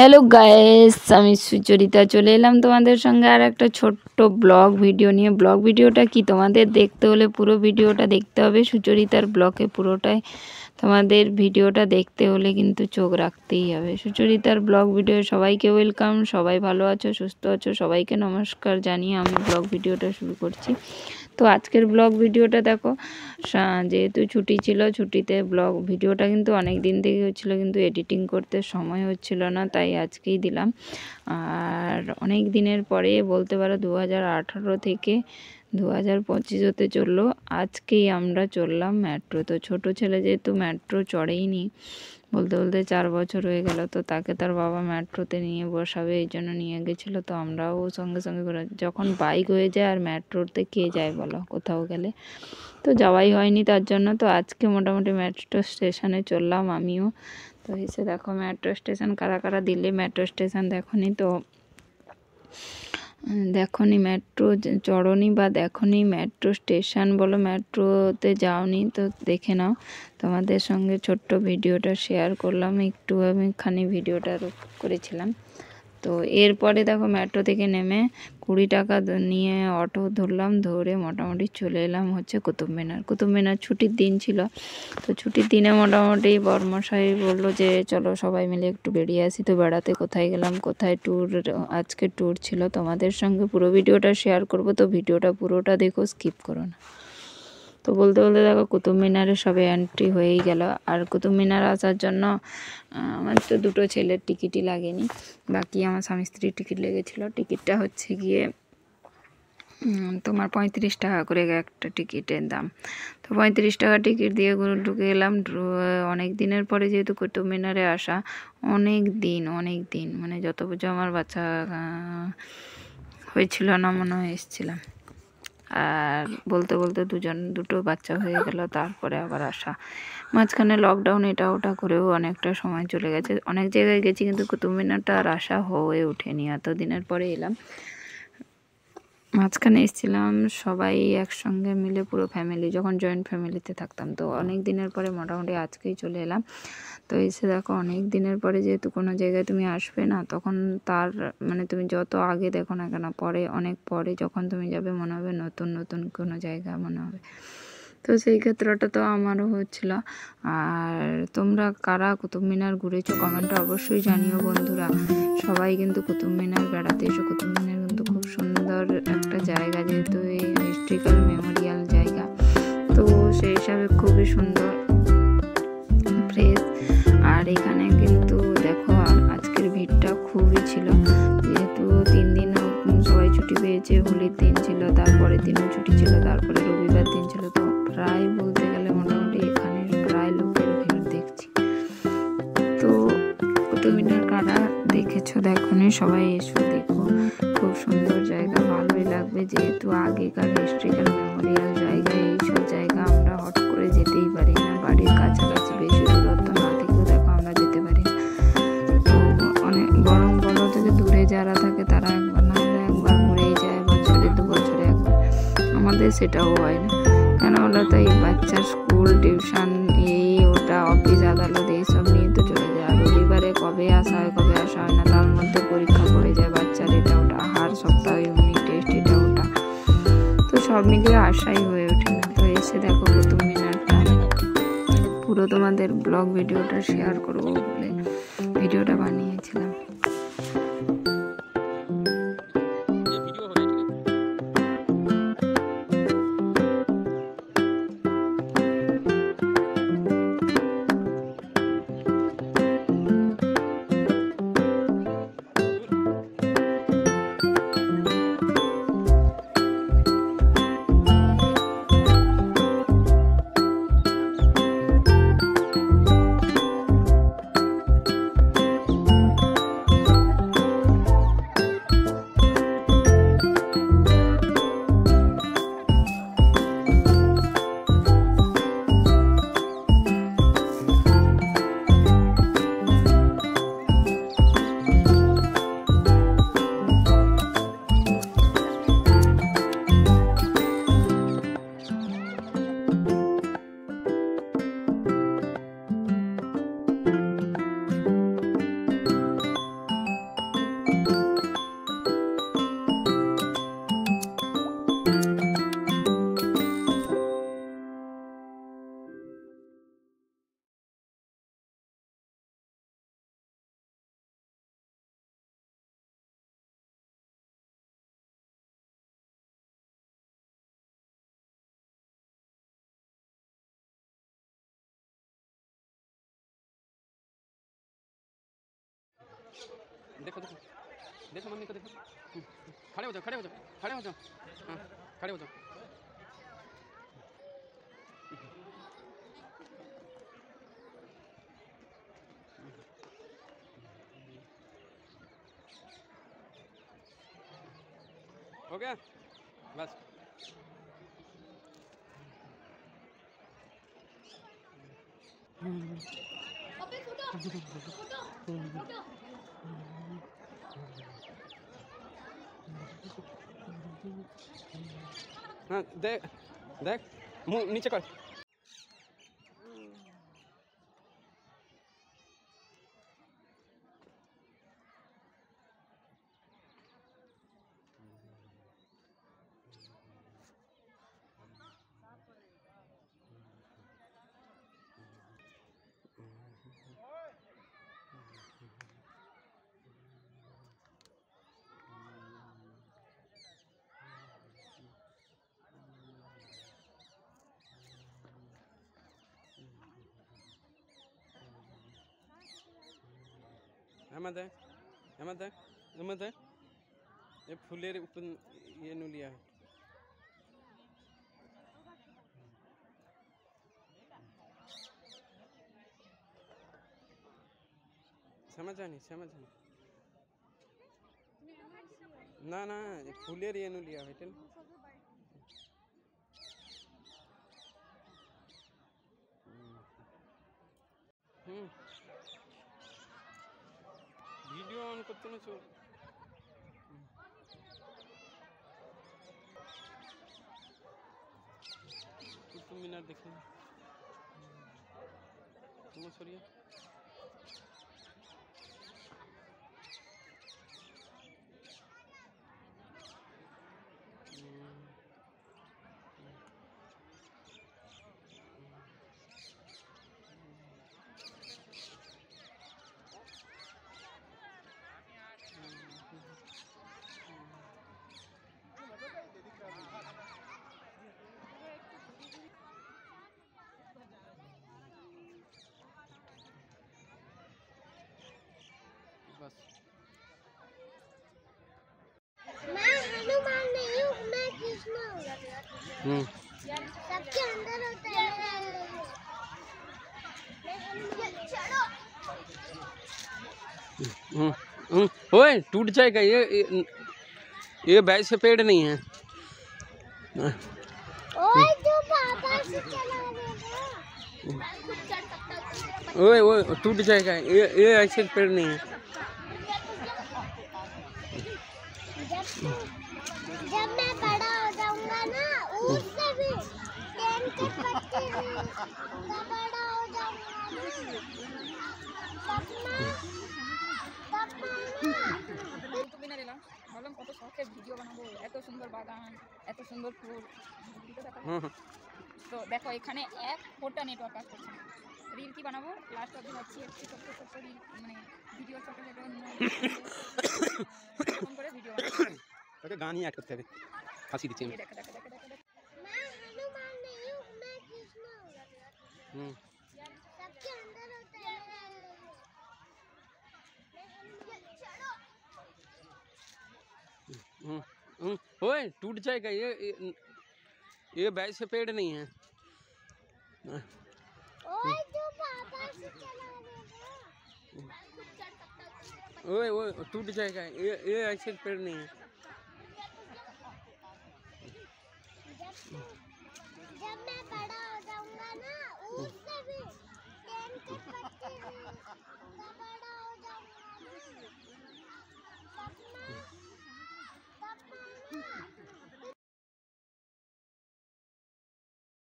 Hello guys, আমি সুচরিতা চলে এলাম তোমাদের সঙ্গে আর একটা ছোট্ট ব্লগ ভিডিও নিয়ে। ব্লগ ভিডিওটা কি তোমাদের দেখতে হলে পুরো ভিডিওটা দেখতে হবে। সুচরিতার ব্লগে পুরোটাই তোমাদের ভিডিওটা দেখতে হলে কিন্তু চোখ রাখতেই হবে। সুচরিতার ব্লগ ভিডিও সবাইকে ওয়েলকাম। সবাই ভালো আছো, সুস্থ আছো, সবাইকে নমস্কার জানিয়ে আমি ব্লগ ভিডিওটা শুরু করছি। তো আজকের ব্লগ ভিডিওটা দেখো, যেহেতু ছুটি ছিল, ছুটিতে ব্লগ ভিডিওটা কিন্তু অনেক দিন থেকে হচ্ছিলো, কিন্তু এডিটিং করতে সময় হচ্ছিল না, তাই আজকেই দিলাম। আর অনেক দিনের পরে বলতে পারো 2018 থেকে 2025 হতে চললো, আজকেই আমরা চললাম মেট্রো। তো ছোট ছেলে যেহেতু মেট্রো চড়েইনি, বলতে বলতে 4 বছর হয়ে গেল, তো তাকে তার বাবা মেট্রোতে নিয়ে বসাবে, এই জন্য নিয়ে গেছিলো। তো আমরাও সঙ্গে সঙ্গে করে, যখন বাইক হয়ে যায় আর মেট্রোতে কে যায় বলো কোথাও গেলে, তো যাওয়াই হয়নি তার জন্য। তো আজকে মোটামুটি মেট্রো স্টেশনে চললাম আমিও। তো এসে দেখো মেট্রো স্টেশন, কারা কারা দিল্লি মেট্রো স্টেশন দেখনি, তো দেখনি মেট্রো চড়নি বা দেখনি মেট্রো স্টেশন বলো, মেট্রোতে যাওনি, তো দেখে নাও। তোমাদের সঙ্গে ছোট্ট ভিডিওটা শেয়ার করলাম, একটু আমিখানি ভিডিওটা করেছিলাম। তো এরপরে দেখো মেট্রো থেকে নেমে 20 টাকা নিয়ে অটো ধরলাম, ধরে মোটামুটি চলে এলাম হচ্ছে কুতুব মিনার। কুতুব মিনার ছুটির দিন ছিল, তো ছুটির দিনে মোটামুটি বর্মশাই বললো যে চলো সবাই মিলে একটু বেরিয়ে আসি। তো বেড়াতে কোথায় গেলাম, কোথায় ট্যুর, আজকে ট্যুর ছিল, তোমাদের সঙ্গে পুরো ভিডিওটা শেয়ার করব। তো ভিডিওটা পুরোটা দেখো, স্কিপ করো না। তো বলতে বলতে দেখো কুতুব মিনারে সবে এন্ট্রি হয়েই গেল। আর কুতুব মিনার আসার জন্য আমার তো দুটো ছেলের টিকিটই লাগেনি, বাকি আমার স্বামী স্ত্রীর টিকিট লেগেছিলো। টিকিটটা হচ্ছে গিয়ে তোমার 35 টাকা করে একটা টিকিটের দাম। তো 35 টাকা টিকিট দিয়ে ঢুকে গেলাম। অনেক দিনের পরে যেহেতু কুতুব মিনারে আসা, অনেক দিন মানে যত বুঝো আমার বাচ্চা হয়েছিল না মনে হয় এসেছিলাম। আর বলতে বলতে দুটো বাচ্চা হয়ে গেল, তারপরে আবার আসা, মাঝখানে লকডাউন এটা ওটা করেও অনেকটা সময় চলে গেছে। অনেক জায়গায় গেছি কিন্তু কুতুব মিনারটা আর আসা হয়ে ওঠেনি, এত দিনের পরে এলাম। মাঝখানে এসেছিলাম সবাই একসঙ্গে মিলে, পুরো ফ্যামিলি, যখন জয়েন্ট ফ্যামিলিতে থাকতাম। তো অনেক দিনের পরে মোটামুটি আজকেই চলে এলাম। তো এসে দেখো অনেক দিনের পরে যেহেতু কোনো জায়গায় তুমি আসবে না, তখন তার মানে তুমি যত আগে দেখো না কেন, পরে অনেক পরে যখন তুমি যাবে মনে হবে নতুন নতুন কোনো জায়গা মনে হবে। তো সেই ক্ষেত্রটা তো আমারও হচ্ছিল। আর তোমরা কারা কুতুব মিনার ঘুরেছো কমেন্টে অবশ্যই জানিও বন্ধুরা। সবাই কিন্তু কুতুব মিনার বেড়াতে এসো। কুতুব মিনার কিন্তু খুব সুন্দর একটা জায়গা, যেহেতু এই হিস্ট্রিক্যাল মেমোরিয়াল জায়গা, তো সেই হিসাবে খুবই সুন্দর, ফ্রেশ। আর এখানে কিন্তু দেখো আজকের ভিড়টা খুবই ছিল, যেহেতু 3 দিন সবাই ছুটি পেয়েছে। হোলির দিন ছিল, তারপরের দিনও ছুটি ছিল, তারপরে রবিবার দিন ছিল। তো প্রায় বলতে গেলে মোটামুটি এখানে প্রায় লোকের ভিড় দেখছি। তো কুতুব মিনার কারা দেখেছো দেখনি, সবাই এসো দেখো, খুব সুন্দর জায়গা, ভালোই লাগবে। যেহেতু আগেকার হিস্ট্রিক্যাল মেমোরিয়াল জায়গা, এইসব জায়গা আমরা হট করে যেতেই পারি না, বাড়ির কাছাকাছি বেশি দূরত্ব না থেকেও দেখো আমরা যেতে পারি না। তো অনেক বরং বড় থেকে দূরে যারা থাকে তারা একবার না হলে একবার ঘুরেই যায়, বছরে 2 বছরে একবার। আমাদের সেটাও হয় না, কেন বলো তো, এই বাচ্চার স্কুল টিউশন এই ওটা অফিস আদালত এইসব নিয়ে তো চলে যায়। আর রবিবারে কবে আসা হয় কবে আসা হয় না, তার মধ্যে পরীক্ষা পড়ে যায় বাচ্চার, এটা ওটা, হার সপ্তাহে ইউনিট টেস্ট এটা ওটা, তো সব মিলিয়ে আশাই হয়ে ওঠে না। তো এসে দেখো কুতুব মিনারটা, পুরো তোমাদের ব্লগ ভিডিওটা শেয়ার করবো বলে ভিডিওটা বানিয়েছিলাম। देखो देखो देखो मम्मी को देखो। खड़े हो जाओ खड़े हो जाओ खड़े हो जाओ। हाँ खड़े हो जाओ। हो गया बस। हाँ देख देख मुँह नीचे कर। हेमंत है हेमंत है हेमंत है ये फुलेर ऊपर ये नु लिया है। समझ नहीं ना ना फुलेर ये नु लिया है टेन। वीडियो ऑन करते ना चल कुतुब मीनार देखें तुम सरिया। बस मैं हनुमान नहीं हूँ, मैं कृष्ण हूँ। सबके अंदर होता है मेरे अंदर। चलो ओए टूट जाएगा ये बैग से पेड़ नहीं है। ओए तू पापा से चला देगा। ओए ओए टूट जाएगा ये ऐसे पेड़ नहीं है। जब मैं बड़ा हो जाऊंगा ना उससे भी टेन के पत्ते मैं बड़ा हो जाऊंगा না ভাবলাম কত শখের ভিডিও বানাবো, এত সুন্দর বাগান, এত সুন্দর ফুল। তো দেখো এখানে এক ফোটা নেটওয়ার্ক কাজ করছে না। রিল কি বানাবো, লাস্ট অব্দি ভাবছি একটু ছোট্ট ছোট্ট রিল মানে ভিডিও ছোট ছোট এরকম করে ভিডিও বানাবো। তোকে গান ही ऐड करते हैं फांसी दीजिए। मैं हनुमान नहीं हूँ, मैं कृष्ण हूँ। सबके अंदर होता है मेरे अंदर। चलो ओए टूट जाएगा ये बैग से पेड़ नहीं है। ओए तू पापा से चला देगा। ओए ओए टूट जाएगा ये ऐसे पेड़ नहीं है।